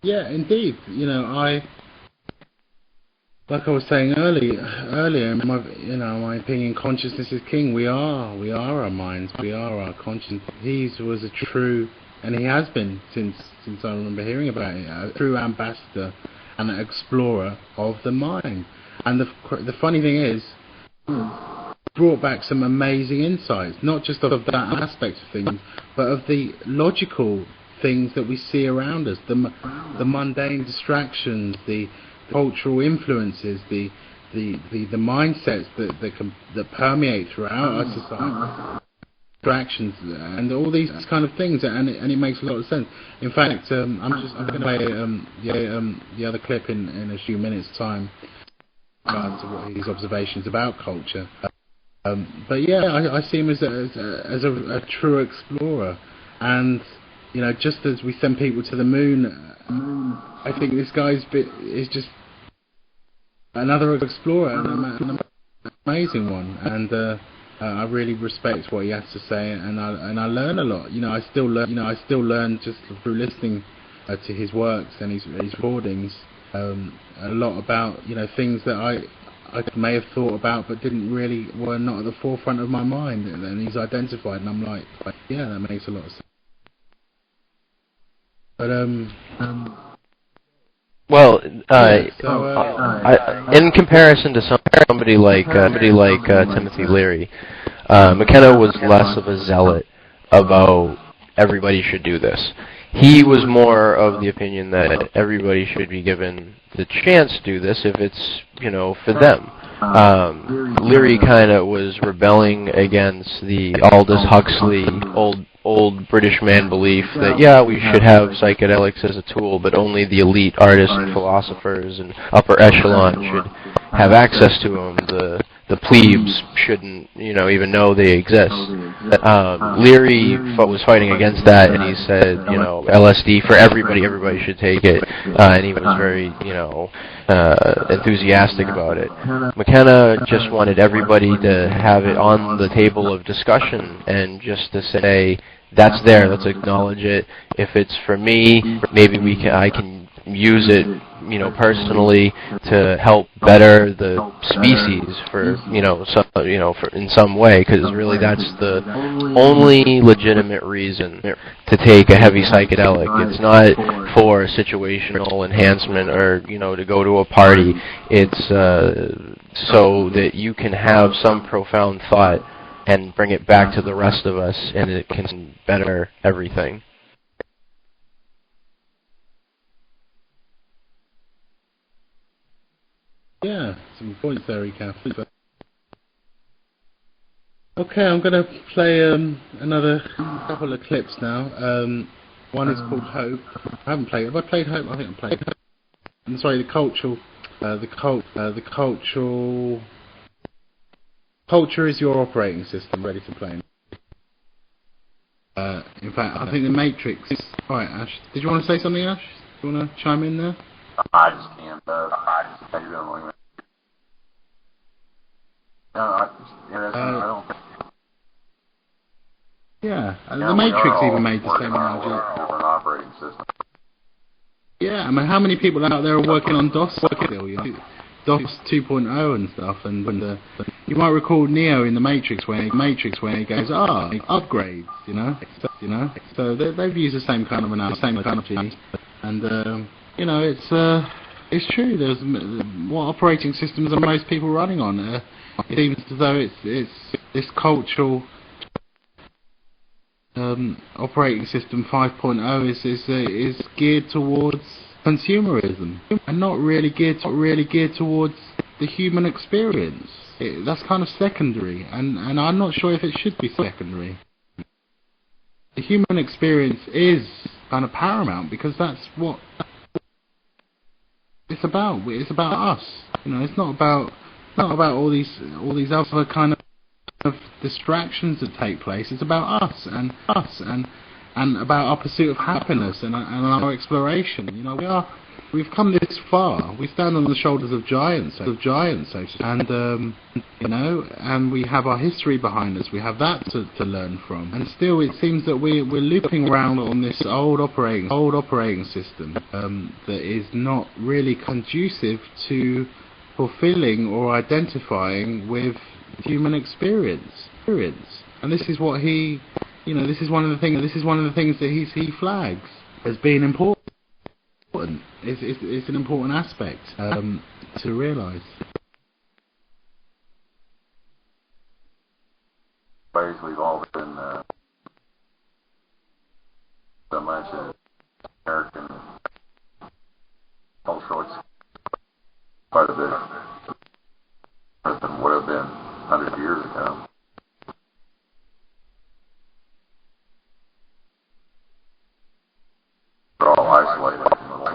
Yeah, indeed. Like I was saying earlier, my opinion, consciousness is king. We are our minds. We are our conscience. He was a true, and he has been since I remember hearing about it, a true ambassador and an explorer of the mind. And the funny thing is, brought back some amazing insights, not just of that aspect of things, but of the logical things that we see around us, the mundane distractions, the cultural influences, the mindsets that permeate throughout our society, distractions, and all these kind of things, and it makes a lot of sense. In fact, I'm going to play the other clip in a few minutes' time about what his observations about culture. But yeah, I see him as a true explorer, and just as we send people to the moon, I think this guy's is just another explorer, and an amazing one, and I really respect what he has to say, and I learn a lot. I still learn just through listening to his works and his recordings, a lot about things that I may have thought about but were not at the forefront of my mind, and he's identified, and I'm like, yeah, that makes a lot of sense. But well, in comparison to somebody like Timothy Leary, McKenna was less of a zealot about everybody should do this. He was more of the opinion that everybody should be given the chance to do this if it's for them. Leary kind of was rebelling against the Aldous Huxley old British man belief that we should have psychedelics as a tool, but only the elite artists and philosophers and upper echelon should have access to them. The plebes shouldn't even know they exist. Leary was fighting against that, and he said LSD for everybody should take it, and he was very enthusiastic about it. McKenna just wanted everybody to have it on the table of discussion, and just to say, that's there, let's acknowledge it. If it's for me, maybe I can use it personally to help better the species in some way, because really that's the only legitimate reason to take a heavy psychedelic. It's not for situational enhancement or to go to a party. It's so that you can have some profound thought and bring it back to the rest of us, and it can better everything. Yeah, some points there, Recap. Okay, I'm going to play another couple of clips now. One is called Hope. I haven't played it. Have I played Hope? I think I played Hope. I'm sorry, the cultural... Culture is your operating system, ready to play. In fact, I think the Matrix... Alright, Ash. Did you want to say something, Ash? Do you want to chime in there? I just can't. I don't the Matrix even made the same analogy. Operating system. Yeah, I mean, how many people out there are working on DOS still? DOS 2.0 and stuff, and you might recall Neo in the Matrix where he goes, upgrades, So they've used the same kind of analogy, and it's true. There's what operating systems are most people running on? It seems as though it's this cultural operating system 5.0 is geared towards consumerism and not really geared towards the human experience. That's kind of secondary, and I'm not sure if it should be secondary. The human experience is kind of paramount, because that's what it's about. It's about us. It's not about all these other kind of distractions that take place. It's about us and and about our pursuit of happiness and our exploration. You know, we've come this far. We stand on the shoulders of giants, and you know, and we have our history behind us. We have that to learn from. And still, it seems that we're looping around on this old operating system that is not really conducive to fulfilling or identifying with human experience. And this is what he, you know, this is one of the things that he flags as being important. It's an important aspect to realise. Ways we've all been so much in American cultural quite a bit than would have been 100 years ago. We're all isolated in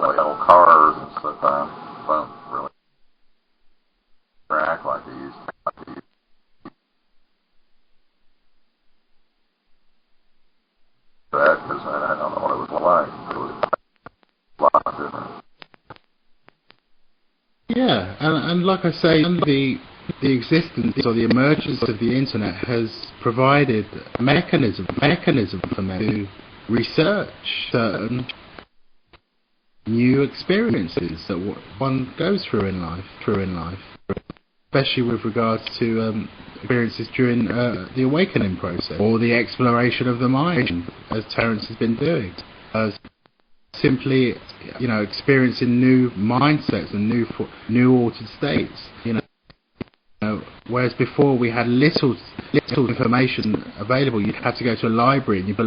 little cars and stuff. Don't really interact like they used to. That because I don't know what it was like. It was a lot different. Yeah, and like I say, the existence or the emergence of the internet has provided a mechanism for men to research certain new experiences that one goes through in life, especially with regards to experiences during the awakening process or the exploration of the mind, as Terence has been doing. Simply, you know, experiencing new mindsets and new altered states. You know, whereas before we had little information available. You'd have to go to a library, and you'd be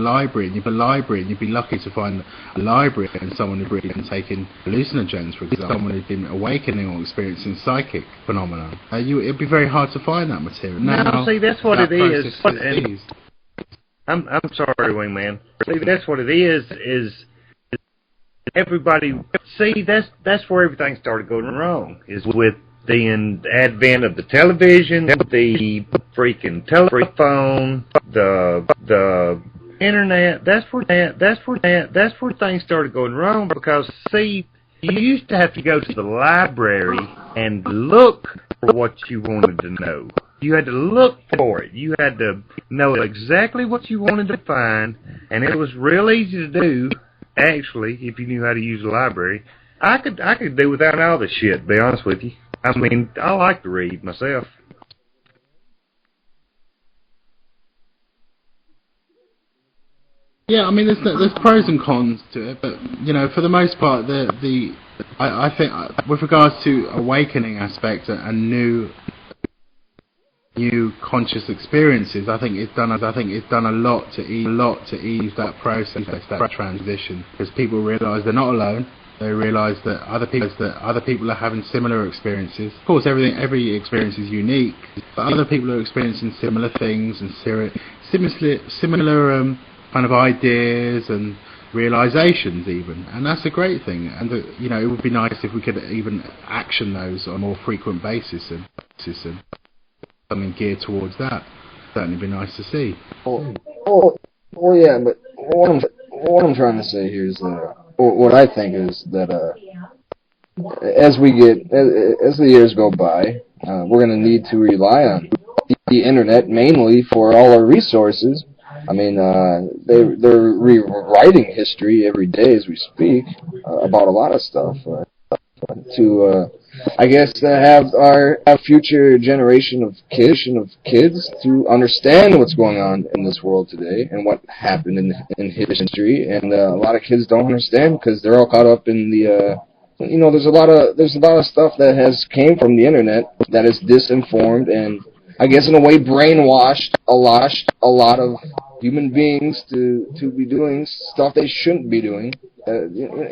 lucky to find a library and someone who'd been taking hallucinogens, for example, someone who'd been awakening or experiencing psychic phenomena. It'd be very hard to find that material. Now, see, that's what it is. I'm sorry, Wingman. See, that's what it is everybody. See, that's where everything started going wrong. Is with the advent of the television, the freaking telephone, the internet. That's where things started going wrong. Because see, you used to have to go to the library and look for what you wanted to know. You had to look for it. You had to know exactly what you wanted to find, and it was real easy to do. Actually, if you knew how to use a library, I could do without all this shit, to be honest with you. I mean, I like to read myself. Yeah, I mean, there's pros and cons to it, but you know, for the most part, I think with regards to awakening aspects and new conscious experiences, I think it's done a lot to ease that process, that transition, because people realise they're not alone. They realise that other people are having similar experiences. Of course, every experience is unique, but other people are experiencing similar things and similar kind of ideas and realizations even, and that's a great thing. And you know, it would be nice if we could even action those on a more frequent basis and something geared towards that. Certainly be nice to see. Well, yeah, but what I'm trying to say here is what I think is that as the years go by, we're going to need to rely on the internet mainly for all our resources. I mean, they're rewriting history every day as we speak about a lot of stuff. I guess to have our future generation of kids to understand what's going on in this world today and what happened in history, and a lot of kids don't understand because they're all caught up in the you know, there's a lot of stuff that has came from the internet that is disinformed and I guess in a way brainwashed a lot of human beings to be doing stuff they shouldn't be doing.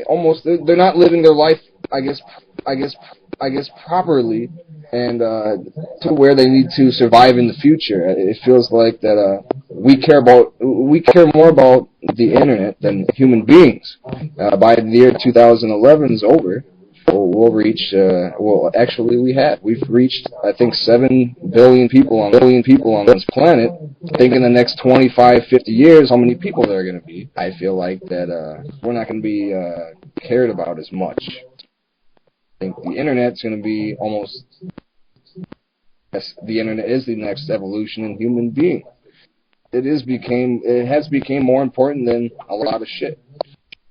Almost they're not living their life, I guess properly, and to where they need to survive in the future. It feels like that we care more about the internet than human beings. By the year 2011 is over, we'll reach. Well, actually, we've reached. I think 7 billion people on this planet. Think in the next 25, 50 years, how many people there are going to be? I feel like that we're not going to be cared about as much. I think the internet's going to be almost. Yes, the internet is the next evolution in human being. It has become more important than a lot of shit.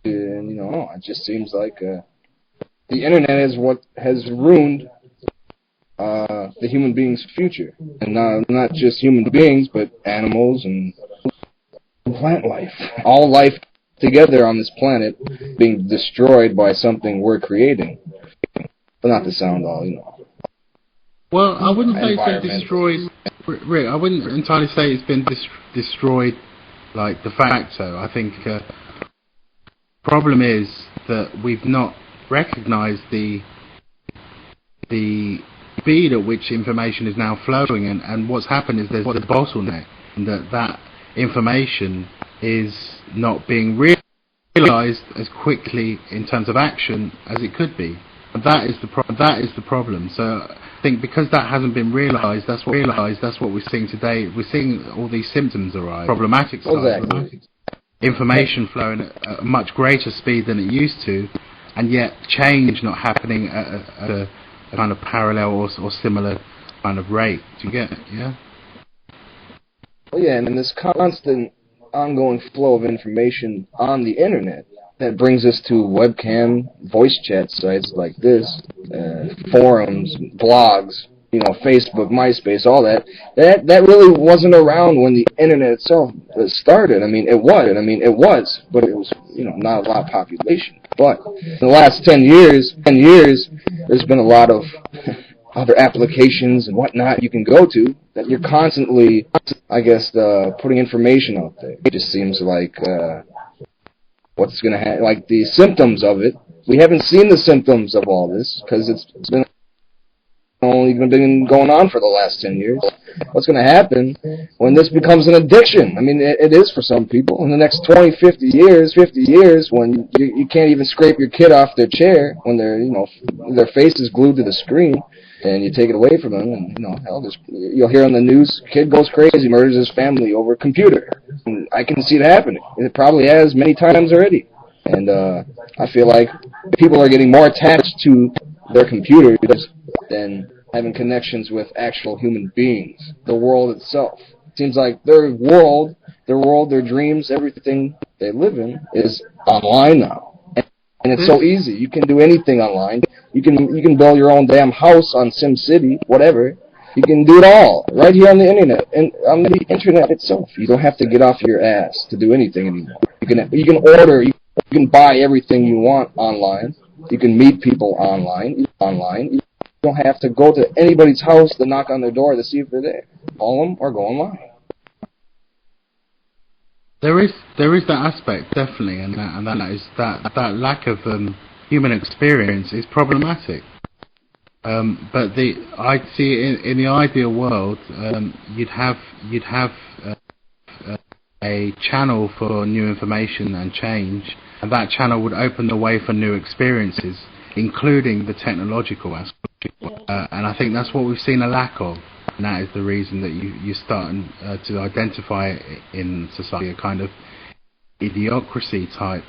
And it just seems like the internet is what has ruined the human being's future, and not just human beings, but animals and plant life. All life together on this planet being destroyed by something we're creating. But not to sound all. Well, I wouldn't say it's been destroyed. Rick, I wouldn't entirely say it's been destroyed, like de facto. I think problem is that we've not recognised the speed at which information is now flowing, and what's happened is there's a bottleneck, and that information is not being realised as quickly in terms of action as it could be. And that is the problem. So I think because that hasn't been realised, that's what we're seeing today. We're seeing all these symptoms arise. Problematic side. Exactly. Information flowing at a much greater speed than it used to, and yet change not happening at a kind of parallel or similar kind of rate. Do you get it? Yeah? Well, yeah, and this constant ongoing flow of information on the internet that brings us to webcam, voice chat sites like this, forums, blogs, Facebook, MySpace, all that really wasn't around when the internet itself started. I mean, it was, but it was, not a lot of population. But in the last 10 years, there's been a lot of other applications and whatnot you can go to that you're constantly, I guess, putting information out there. It just seems like what's going to happen, like the symptoms of it. We haven't seen the symptoms of all this because it's been only been going on for the last 10 years. What's going to happen when this becomes an addiction? I mean, it is for some people. In the next 20, 50 years, when you can't even scrape your kid off their chair, when their face is glued to the screen, and you take it away from them, and you'll hear on the news, kid goes crazy, murders his family over a computer. And I can see it happening. It probably has many times already. And I feel like people are getting more attached to their computers than having connections with actual human beings, the world itself. It seems like their world, their dreams, everything they live in is online now. And it's so easy. You can do anything online. You can build your own damn house on SimCity, whatever. You can do it all right here on the internet and on the internet itself. You don't have to get off your ass to do anything anymore. You can order, you can buy everything you want online. You can meet people online. You don't have to go to anybody's house to knock on their door to see if they're there. Call them or go online. There is that aspect, definitely, and that lack of human experience is problematic. But I'd see in the ideal world, you'd have a channel for new information and change, and that channel would open the way for new experiences, including the technological aspect. And I think that's what we've seen a lack of. And that is the reason that you're starting to identify in society a kind of idiocracy type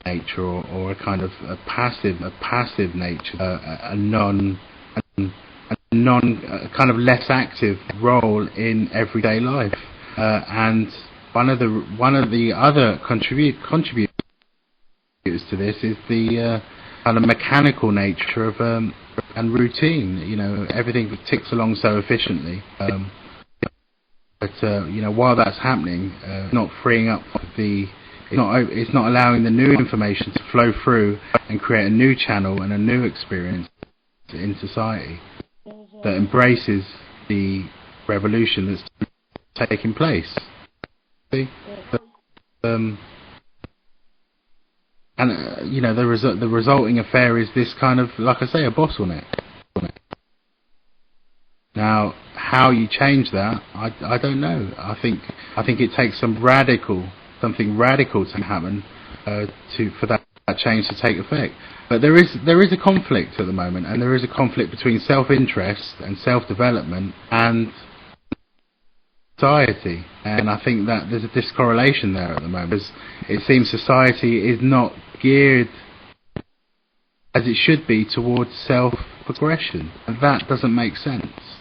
nature, or a kind of a passive nature, a non kind of less active role in everyday life. And one of the other contributors to this is the kind of mechanical nature of and routine. Everything ticks along so efficiently. But while that's happening, not freeing up it's not allowing the new information to flow through and create a new channel and a new experience in society that embraces the revolution that's taking place. See? And the resulting affair is this kind of, like I say, a bottleneck. Now, how you change that, I don't know. I think it takes something radical to happen for that that change to take effect. But there is a conflict at the moment, and there is a conflict between self-interest and self-development and society. And I think that there's a discorrelation there at the moment, because it seems society is not geared as it should be towards self-progression, and that doesn't make sense.